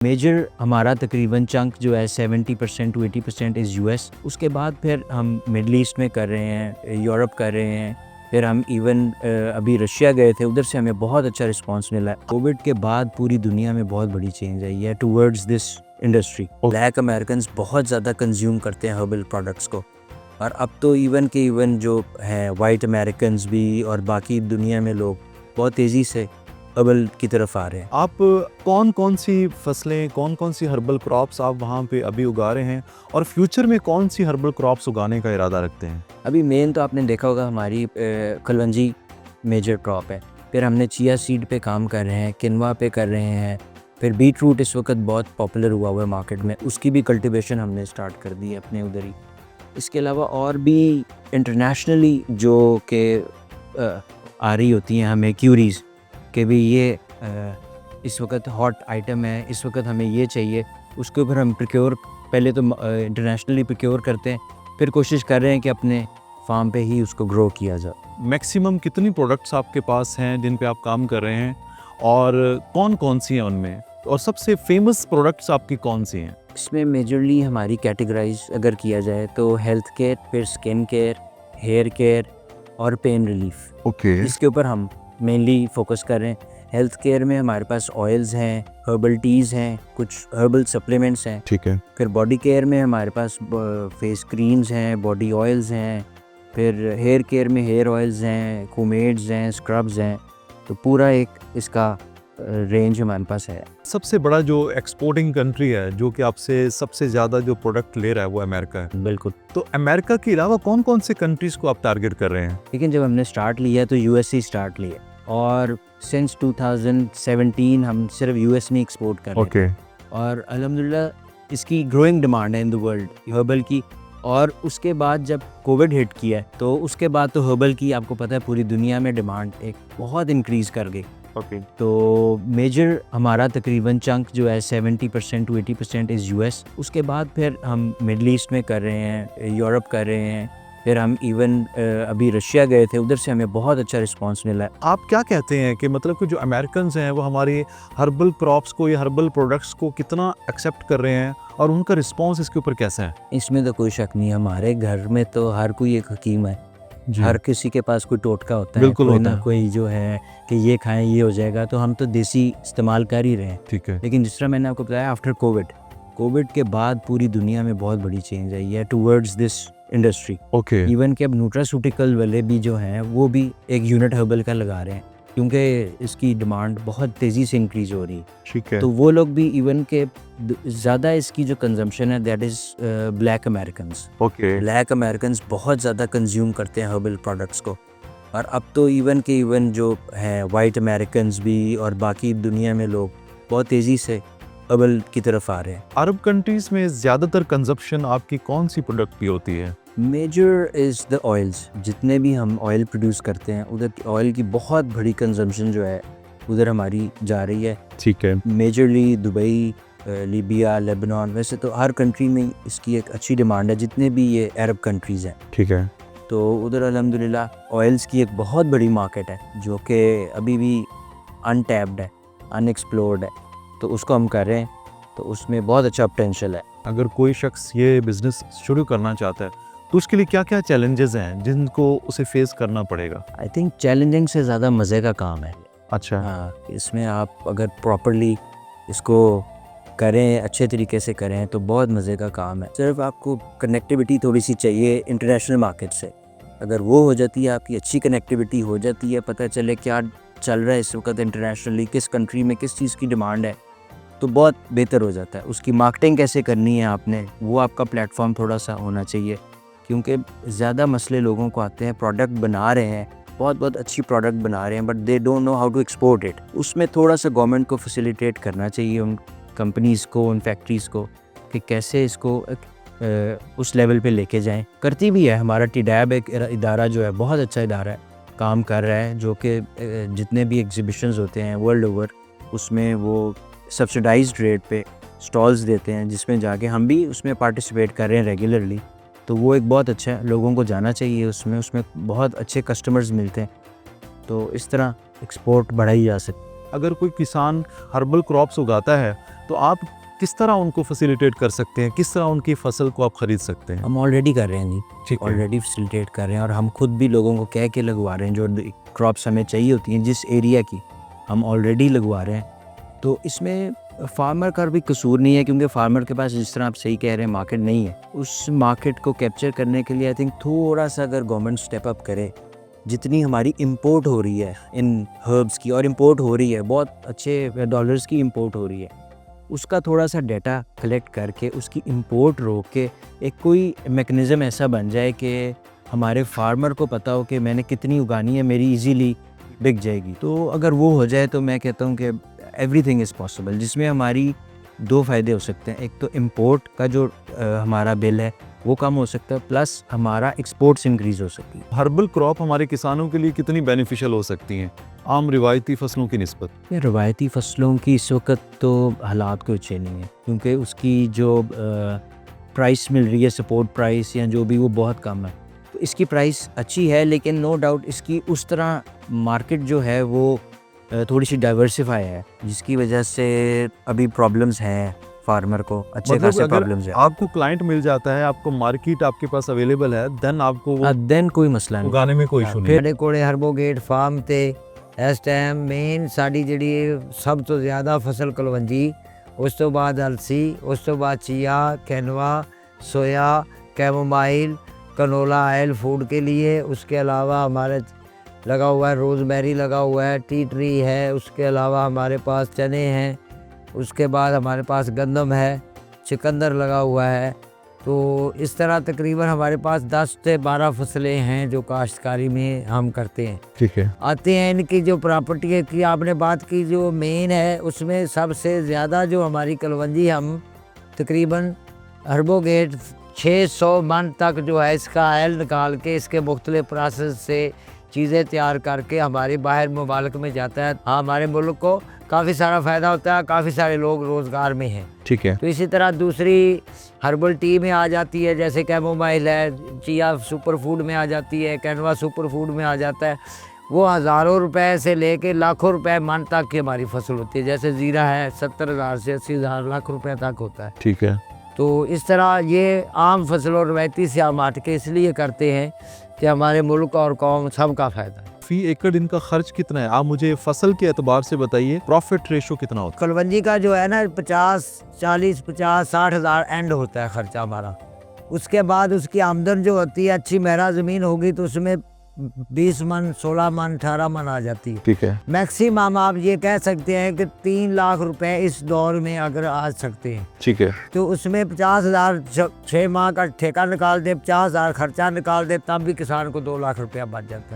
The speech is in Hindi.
मेजर हमारा तकरीबन चंक जो है 70% टू 80% इज़ यूएस। उसके बाद फिर हम मिडल ईस्ट में कर रहे हैं, यूरोप कर रहे हैं, फिर हम इवन अभी रशिया गए थे, उधर से हमें बहुत अच्छा रिस्पांस मिला है। कोविड के बाद पूरी दुनिया में बहुत बड़ी चेंज आई है towards this industry. Black American बहुत ज़्यादा कंज्यूम करते हैं हर्बल प्रोडक्ट्स को, और अब तो इवन जो है वाइट अमेरिकन भी और बाकी दुनिया में लोग बहुत तेज़ी से हर्बल की तरफ आ रहे हैं। आप कौन कौन सी फसलें, कौन कौन सी हर्बल क्रॉप्स आप वहाँ पे अभी उगा रहे हैं, और फ्यूचर में कौन सी हर्बल क्रॉप्स उगाने का इरादा रखते हैं? अभी मेन तो आपने देखा होगा हमारी कलवंजी मेजर क्रॉप है, फिर हमने चिया सीड पे काम कर रहे हैं, किनवा पे कर रहे हैं, फिर बीट रूट इस वक्त बहुत पॉपुलर हुआ है मार्केट में, उसकी भी कल्टीवेशन हमने स्टार्ट कर दी है अपने उधर ही। इसके अलावा और भी इंटरनेशनली जो कि आ रही होती हैं हमें क्यूरीज़ कि भी ये इस वक्त हॉट आइटम है, इस वक्त हमें ये चाहिए, उसके ऊपर हम प्रोक्योर पहले तो इंटरनेशनली प्रोक्योर करते हैं, फिर कोशिश कर रहे हैं कि अपने फार्म पे ही उसको ग्रो किया जाए। मैक्सिमम कितनी प्रोडक्ट्स आपके पास हैं जिन पे आप काम कर रहे हैं, और कौन कौन सी हैं उनमें, और सबसे फेमस प्रोडक्ट्स आपकी कौन सी हैं? इसमें मेजरली हमारी कैटेगराइज अगर किया जाए तो हेल्थ केयर, फिर स्किन केयर, हेयर केयर और पेन रिलीफ, ओके। इसके ऊपर हम मेनली फोकस कर रहे हैं। हेल्थ केयर में हमारे पास ऑयल्स हैं, हर्बल टीज़ हैं, कुछ हर्बल सप्लीमेंट्स हैं। ठीक है। फिर बॉडी केयर में हमारे पास फेस क्रीम्स हैं, बॉडी ऑयल्स हैं, फिर हेयर केयर में हेयर ऑयल्स हैं, पोमेड्स हैं, स्क्रब्स हैं, तो पूरा एक इसका रेंज हमारे पास है। सबसे बड़ा जो एक्सपोर्टिंग कंट्री है, जो कि आपसे सबसे ज़्यादा जो प्रोडक्ट ले रहा है, वो अमेरिका है। बिल्कुल। तो अमेरिका के अलावा कौन कौन से कंट्रीज़ को आप टारगेट कर रहे हैं? लेकिन जब हमने स्टार्ट लिया तो यूएस से स्टार्ट लिया, और सिंस 2017 हम सिर्फ यूएस में एक्सपोर्ट कर रहे हैं, और अल्हम्दुलिल्लाह इसकी ग्रोइंग डिमांड है इन द वर्ल्ड हर्बल की। और उसके बाद जब कोविड हिट किया तो उसके बाद तो हर्बल की आपको पता है पूरी दुनिया में डिमांड एक बहुत इंक्रीज़ कर गई। तो मेजर हमारा तकरीबन चंक जो है 70% टू 80% इज़ यूएस। उसके बाद फिर हम मिडल ईस्ट में कर रहे हैं, यूरोप कर रहे हैं, फिर हम इवन अभी रशिया गए थे, उधर से हमें बहुत अच्छा रिस्पांस मिला है। आप क्या कहते हैं कि मतलब कि जो अमेरिकन्स हैं वो हमारी हर्बल क्रॉप्स को या हर्बल प्रोडक्ट्स को कितना एक्सेप्ट कर रहे हैं, और उनका रिस्पांस इसके ऊपर कैसा है? इसमें तो कोई शक नहीं, हमारे घर में तो हर कोई एक हकीम है, हर किसी के पास कोई टोटका होता है, बिल्कुल कोई होता ना है। कोई जो है कि ये खाएं ये हो जाएगा, तो हम तो देसी इस्तेमाल कर ही रहे हैं। ठीक है। लेकिन जिस तरह मैंने आपको बताया आफ्टर कोविड के बाद पूरी दुनिया में बहुत बड़ी चेंज आई है towards this industry. Okay. Even कि अब न्यूट्रास्यूटिकल वाले भी जो हैं वो भी एक यूनिट हर्बल का लगा रहे हैं, क्योंकि इसकी डिमांड बहुत तेज़ी से इंक्रीज़ हो रही है। ठीक है। तो वो लोग भी इवन के ज़्यादा इसकी जो कंजम्पशन है that is black Americans. Okay. Black Americans बहुत ज़्यादा कंज्यूम करते हैं हर्बल प्रोडक्ट्स को, और अब तो इवन जो है वाइट अमेरिकन भी और बाकी दुनिया में लोग बहुत तेज़ी से हर्बल की तरफ आ रहे हैं। अरब कंट्रीज़ में ज़्यादातर कंजप्शन आपकी कौन सी प्रोडक्ट की होती है? Major is the oils. जितने भी हम ऑयल प्रोड्यूस करते हैं उधर ऑयल की बहुत बड़ी कंजम्पशन जो है उधर हमारी जा रही है। ठीक है। मेजरली दुबई, लीबिया, लेबनान, वैसे तो हर कंट्री में इसकी एक अच्छी डिमांड है, जितने भी ये अरब कंट्रीज़ हैं। ठीक है। तो उधर अल्हम्दुलिल्लाह ऑयल्स की एक बहुत बड़ी मार्केट है जो कि अभी भी अनटैप्ड है, अनएक्सप्लोर्ड है, तो उसको हम कर रहे हैं, तो उसमें बहुत अच्छा पोटेंशियल है। अगर कोई शख्स ये बिज़नेस शुरू करना चाहता है तो उसके लिए क्या क्या चैलेंजेस हैं जिनको उसे फेस करना पड़ेगा? आई थिंक चैलेंजिंग से ज़्यादा मज़े का काम है। अच्छा। हाँ, इसमें आप अगर प्रॉपरली इसको करें, अच्छे तरीके से करें, तो बहुत मज़े का काम है। सिर्फ आपको कनेक्टिविटी थोड़ी सी चाहिए इंटरनेशनल मार्केट से, अगर वो हो जाती है, आपकी अच्छी कनेक्टिविटी हो जाती है, पता चले क्या चल रहा है इस वक्त इंटरनेशनली, किस कंट्री में किस चीज़ की डिमांड है, तो बहुत बेहतर हो जाता है। उसकी मार्केटिंग कैसे करनी है आपने, वो आपका प्लेटफॉर्म थोड़ा सा होना चाहिए, क्योंकि ज़्यादा मसले लोगों को आते हैं, प्रोडक्ट बना रहे हैं, बहुत अच्छी प्रोडक्ट बना रहे हैं, but they don't know how to export it. उसमें थोड़ा सा गवर्नमेंट को फैसिलिटेट करना चाहिए उन कंपनीज़ को, उन फैक्ट्रीज़ को, कि कैसे इसको उस लेवल पे लेके जाएं। करती भी है हमारा टीडैब एक इदारा जो है, बहुत अच्छा इदारा है, काम कर रहा है, जो कि जितने भी एग्जीबिशंस होते हैं वर्ल्ड ओवर, उसमें वो सब्सिडाइज्ड रेट पे स्टॉल्स देते हैं, जिसमें जाके हम भी उसमें पार्टिसिपेट कर रहे हैं रेगुलरली। तो वो एक बहुत अच्छा है, लोगों को जाना चाहिए उसमें बहुत अच्छे कस्टमर्स मिलते हैं, तो इस तरह एक्सपोर्ट बढ़ाई जा सकती है। अगर कोई किसान हर्बल क्रॉप्स उगाता है तो आप किस तरह उनको फैसिलिटेट कर सकते हैं, किस तरह उनकी फसल को आप खरीद सकते हैं? हम ऑलरेडी कर रहे हैं जी, ठीक है। ऑलरेडी फैसिलिटेट कर रहे हैं और हम खुद भी लोगों को कह के लगवा रहे हैं जो क्रॉप्स हमें चाहिए होती हैं जिस एरिया की, हम ऑलरेडी लगवा रहे हैं। तो इसमें फार्मर का भी कसूर नहीं है क्योंकि फार्मर के पास जिस तरह आप सही कह रहे हैं मार्केट नहीं है। उस मार्केट को कैप्चर करने के लिए आई थिंक थोड़ा सा अगर गवर्नमेंट स्टेप अप करे, जितनी हमारी इंपोर्ट हो रही है इन हर्ब्स की, और इंपोर्ट हो रही है बहुत अच्छे डॉलर्स की इंपोर्ट हो रही है, उसका थोड़ा सा डाटा कलेक्ट करके उसकी इंपोर्ट रोक के एक कोई मैकेनिज़्म ऐसा बन जाए कि हमारे फार्मर को पता हो कि मैंने कितनी उगानी है, मेरी इजीली बिक जाएगी। तो अगर वो हो जाए तो मैं कहता हूँ कि एवरीथिंग इज़ पॉसिबल, जिसमें हमारी दो फ़ायदे हो सकते हैं। एक तो इंपोर्ट का जो हमारा बिल है वो कम हो सकता है, प्लस हमारा एक्सपोर्ट्स इंक्रीज़ हो सकती है। हर्बल क्रॉप हमारे किसानों के लिए कितनी बेनिफिशियल हो सकती हैं आम रिवायती फसलों की निस्बत? ये रवायती फ़सलों की इस वक्त तो हालात कोई अच्छे नहीं है क्योंकि उसकी जो प्राइस मिल रही है, सपोर्ट प्राइस या जो भी, वो बहुत कम है। तो इसकी प्राइस अच्छी है लेकिन नो डाउट इसकी उस तरह मार्केट जो है वो थोड़ी सी डाइवर्सिफाई है, जिसकी वजह से अभी प्रॉब्लम्स हैं फार्मर को, अच्छे मतलब खासे अगर प्रॉब्लम्स हैं। आपको क्लाइंट मिल जाता है, आपको मार्केट आपके पास अवेलेबल है, देन आपको वो देन कोई मसला नहीं। उगाने में कोई इशू नहीं है। ਸਾਡੇ ਕੋਲੇ ਹਰਬੋਗੇਟ ਫਾਰਮ ਤੇ ਇਸ ਟਾਈਮ ਮੇਨ ਸਾਡੀ ਜਿਹੜੀ ਸਭ ਤੋਂ ਜ਼ਿਆਦਾ ਫਸਲ ਕਲਵੰਜੀ, ਉਸ ਤੋਂ ਬਾਅਦ ਅਲਸੀ, ਉਸ ਤੋਂ ਬਾਅਦ ਚੀਆ, कैनवा, सोया, कैमोमाइल, कनोला ऑयल फूड के लिए। उसके अलावा हमारे लगा हुआ है रोज़मेरी, लगा हुआ है टी ट्री है, उसके अलावा हमारे पास चने हैं, उसके बाद हमारे पास गंदम है, चुकंदर लगा हुआ है। तो इस तरह तकरीबन हमारे पास 10 से 12 फसलें हैं जो काश्तकारी में हम करते हैं। ठीक है। आते हैं इनकी जो प्रॉपर्टी की आपने बात की, जो मेन है उसमें सबसे ज़्यादा जो हमारी कलवंजी, हम तकरीबन हर्बोगेट 600 मन तक जो है इसका ऑयल निकाल के इसके मुख्तलिफ प्रोसेस से चीज़ें तैयार करके हमारे बाहर मुमालिक में जाता है। हाँ, हमारे मुल्क को काफ़ी सारा फ़ायदा होता है, काफ़ी सारे लोग रोज़गार में हैं। ठीक है। तो इसी तरह दूसरी हर्बल टी में आ जाती है, जैसे कैमोमाइल है, चिया सुपर फूड में आ जाती है, कैनवा सुपर फूड में आ जाता है। वो हज़ारों रुपए से लेके लाखों रुपए मन तक की हमारी फसल होती है। जैसे ज़ीरा है 70,000 से 80,000 लाख रुपए तक होता है। ठीक है। तो इस तरह ये आम फसलों रवायती से हम हट के इसलिए करते हैं कि हमारे मुल्क और कौम सबका फ़ायदा है। फी एकड़ इनका खर्च कितना है? आप मुझे फसल के एतबार से बताइए, प्रॉफिट रेशो कितना होता कलवंजी का जो है ना 50, 40, 50, 60 हज़ार एंड होता है खर्चा हमारा। उसके बाद उसकी आमदन जो होती है, अच्छी मेरा ज़मीन होगी तो उसमें 20 मन, 16 मन, 18 मन आ जाती है। ठीक है। मैक्सिमम आप ये कह सकते हैं कि 3 लाख रुपए इस दौर में अगर आ सकते हैं ठीक है। तो उसमें 50,000 6 माह का ठेका निकाल दे, 50,000 खर्चा निकाल दे, तब भी किसान को 2 लाख रुपया बच जाता है।